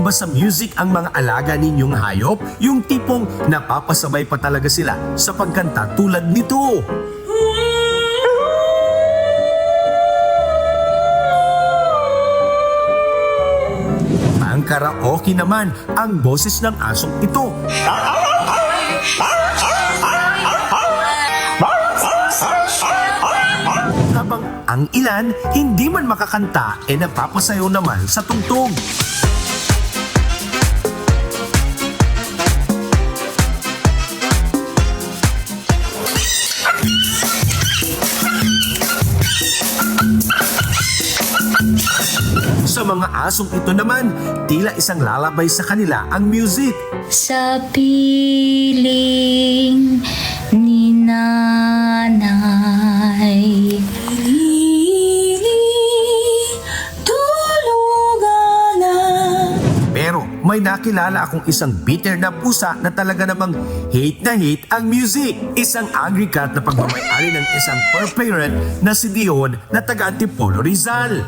ba sa music ang mga alaga ninyong hayop? Yung tipong napapasabay pa talaga sila sa pagkanta tulad nito. Ang karaoke naman ang boses ng asong ito. Habang ang ilan hindi man makakanta napapasayaw naman sa tugtog. Sa mga asong ito naman, tila isang lalabay sa kanila ang music. Sa piling ni nanay, tulugan na. Pero may nakilala akong isang bitter na pusa na talaga namang hate na hate ang music. Isang angry cat na pagmamayari ng isang fur parent na si Dion na taga Antipolo, Rizal.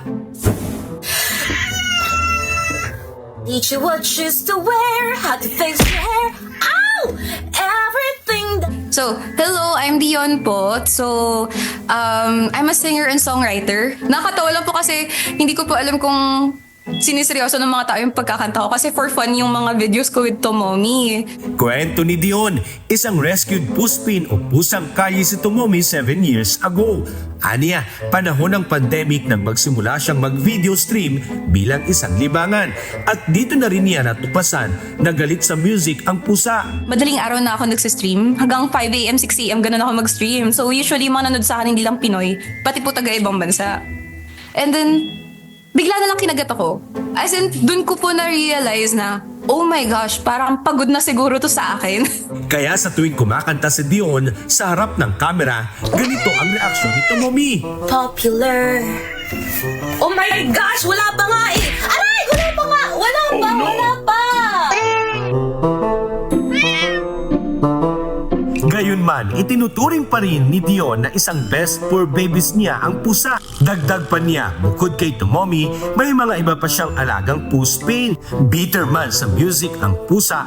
Teach you what shoes to wear, how to fix your hair. Ow! Everything that... So, hello, I'm Dion po. So, I'm a singer and songwriter. Nakakatawa lang po kasi hindi ko po alam kung siniseryoso ng mga tao yung pagkakanta ko kasi for fun yung mga videos ko with Tomomi. Kwento ni Dion, isang rescued puspin o pusang kayi si Tomomi 7 years ago. Aniya, panahon ng pandemic nang magsimula siyang mag-video stream bilang isang libangan. At dito na rin niya natupasan na galit sa music ang pusa. Madaling araw na ako nagsistream. Hanggang 5 a.m., 6 a.m. ganun ako mag-stream. So usually mga nanood sa akin hindi lang Pinoy, pati po taga ibang bansa. And then, bigla na lang kinagat ako. As in, dun ko po na-realize na, oh my gosh, parang pagod na siguro to sa akin. Kaya sa tuwing kumakanta si Dion sa harap ng kamera, ganito ang reaksyon ni Tomomi. Popular. Oh my gosh, wala pa nga eh. Aray, wala pa nga. Wala pa, wala pa. Gayunman, itinuturing pa rin ni Dion na isang best for babies niya ang pusa. Dagdag pa niya, bukod kay Tomomi, may mga iba pa siyang alagang puspin. Bitter man sa music ang pusa,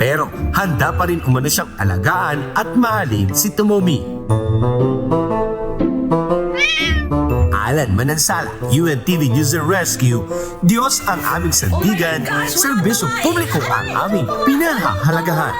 pero handa pa rin umano siyang alagaan at mahalin si Tomomi. Alan Manansala, UNTV News and Rescue. Diyos ang aming sandigan, serbisyo publiko ang aming pinahahalagahan.